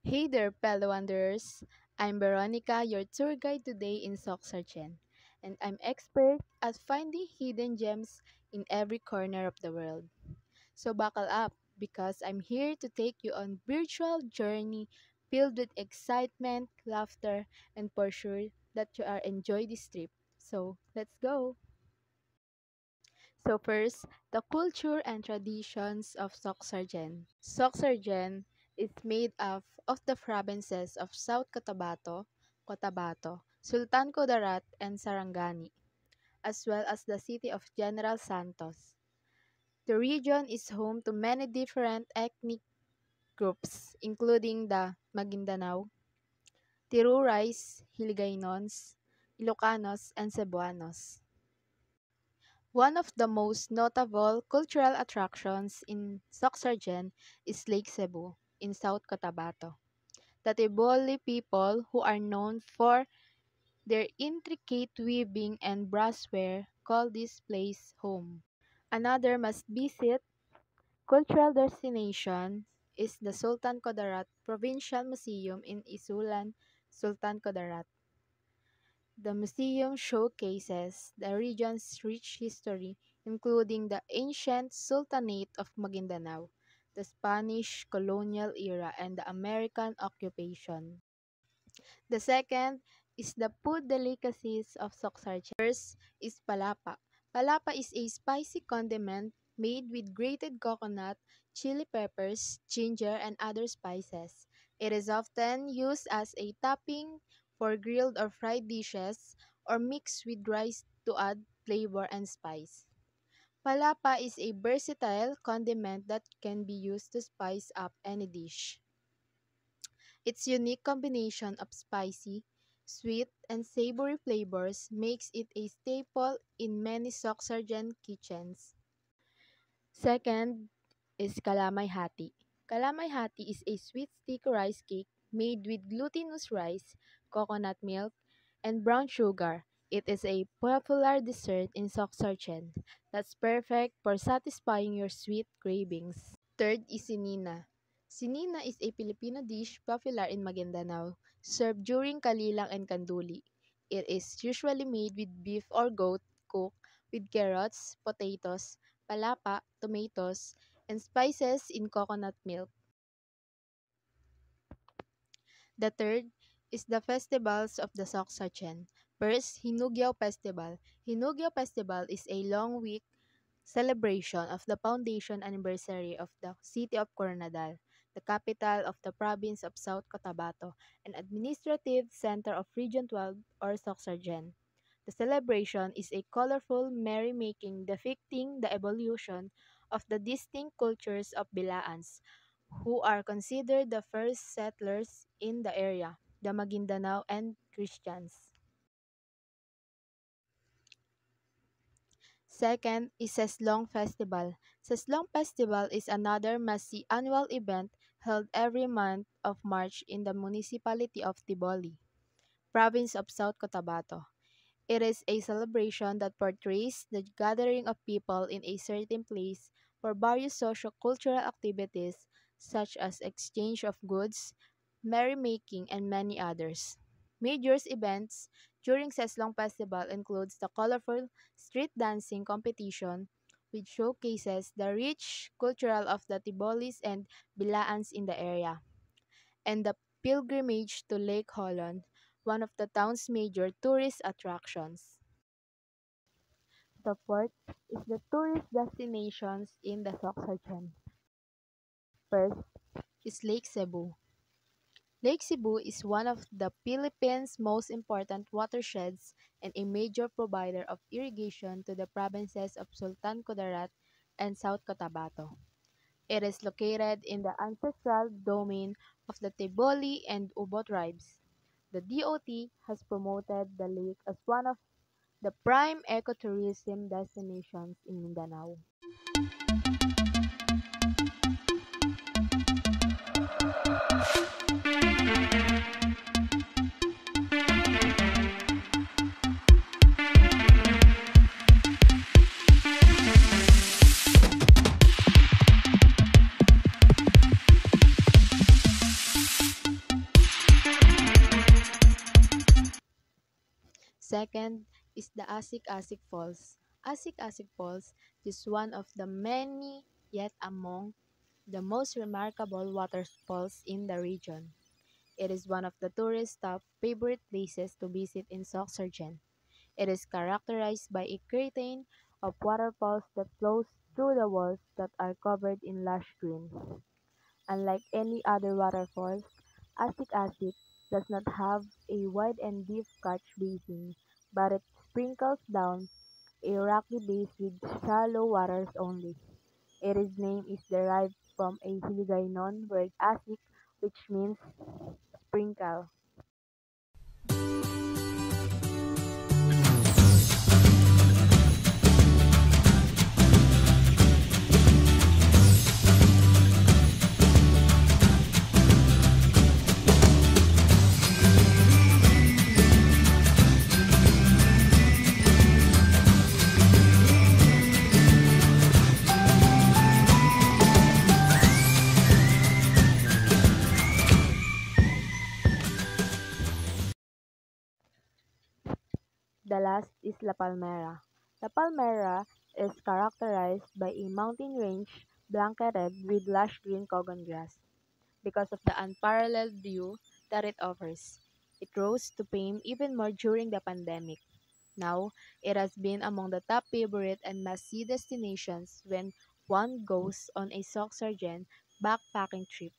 Hey there, fellow wanderers. I'm Veronica, your tour guide today in Soxargen, and I'm expert at finding hidden gems in every corner of the world. So buckle up because I'm here to take you on virtual journey filled with excitement, laughter, and for sure that you are enjoy this trip. So let's go. So first, the culture and traditions of Soxargen. Soxargen is made up of the provinces of South Cotabato, Sultan Kudarat, and Sarangani, as well as the city of General Santos. The region is home to many different ethnic groups, including the Maguindanao, Tirurais, Hiligaynon, Ilocanos, and Cebuanos. One of the most notable cultural attractions in Soxargen is Lake Cebu in South Cotabato. The Tiboli people, who are known for their intricate weaving and brassware, call this place home. Another must-visit cultural destination is the Sultan Kudarat Provincial Museum in Isulan, Sultan Kudarat. The museum showcases the region's rich history, including the ancient Sultanate of Maguindanao, the Spanish colonial era, and the American occupation. The second is the food delicacies of Soxargen. First is palapa. Palapa is a spicy condiment made with grated coconut, chili peppers, ginger, and other spices. It is often used as a topping for grilled or fried dishes or mixed with rice to add flavor and spice. Palapa is a versatile condiment that can be used to spice up any dish. Its unique combination of spicy, sweet, and savory flavors makes it a staple in many Soxargen kitchens. Second is Kalamay Hati. Kalamay Hati is a sweet stick rice cake made with glutinous rice, coconut milk, and brown sugar. It is a popular dessert in Soxargen that's perfect for satisfying your sweet cravings. Third is Sinina. Sinina is a Filipino dish popular in Maguindanao, served during Kalilang and Kanduli. It is usually made with beef or goat, cooked with carrots, potatoes, palapa, tomatoes, and spices in coconut milk. The third is the festivals of the Soxachen. First, Hinugyao Festival. Hinugyao Festival is a long week celebration of the foundation anniversary of the city of Coronadal, the capital of the province of South Cotabato and administrative center of Region 12 or Soxargen. The celebration is a colorful merrymaking depicting the evolution of the distinct cultures of Bilaans, who are considered the first settlers in the area, the Maguindanao and Christians. Second is Seslong Festival. Seslong Festival is another must-see annual event held every month of March in the municipality of Tiboli, province of South Cotabato. It is a celebration that portrays the gathering of people in a certain place for various socio-cultural activities such as exchange of goods, merrymaking, and many others. Major events during Seslong Festival includes the colorful street dancing competition, which showcases the rich cultural of the Tibolis and Bilaans in the area, and the pilgrimage to Lake Holland, one of the town's major tourist attractions. The fourth is the tourist destinations in the Soxargen. First is Lake Cebu. Lake Cebu is one of the Philippines' most important watersheds and a major provider of irrigation to the provinces of Sultan Kudarat and South Cotabato. It is located in the ancestral domain of the Teboli and Ubo tribes. The DOT has promoted the lake as one of the prime ecotourism destinations in Mindanao. second is the Asik-Asik Falls. Asik-Asik Falls is one of the many yet among the most remarkable waterfalls in the region. It is one of the tourist top favorite places to visit in Sorsogon. It is characterized by a curtain of waterfalls that flows through the walls that are covered in lush green. Unlike any other waterfalls, Asik-Asik does not have a wide and deep catch basin, but it sprinkles down a rocky base with shallow waters only. Its name is derived from a Hiligaynon word "asik", which means sprinkle. The last is La Palmera. La Palmera is characterized by a mountain range blanketed with lush green cogon grass. Because of the unparalleled view that it offers, it rose to fame even more during the pandemic. Now, it has been among the top favorite and must-see destinations when one goes on a Soxargen backpacking trip.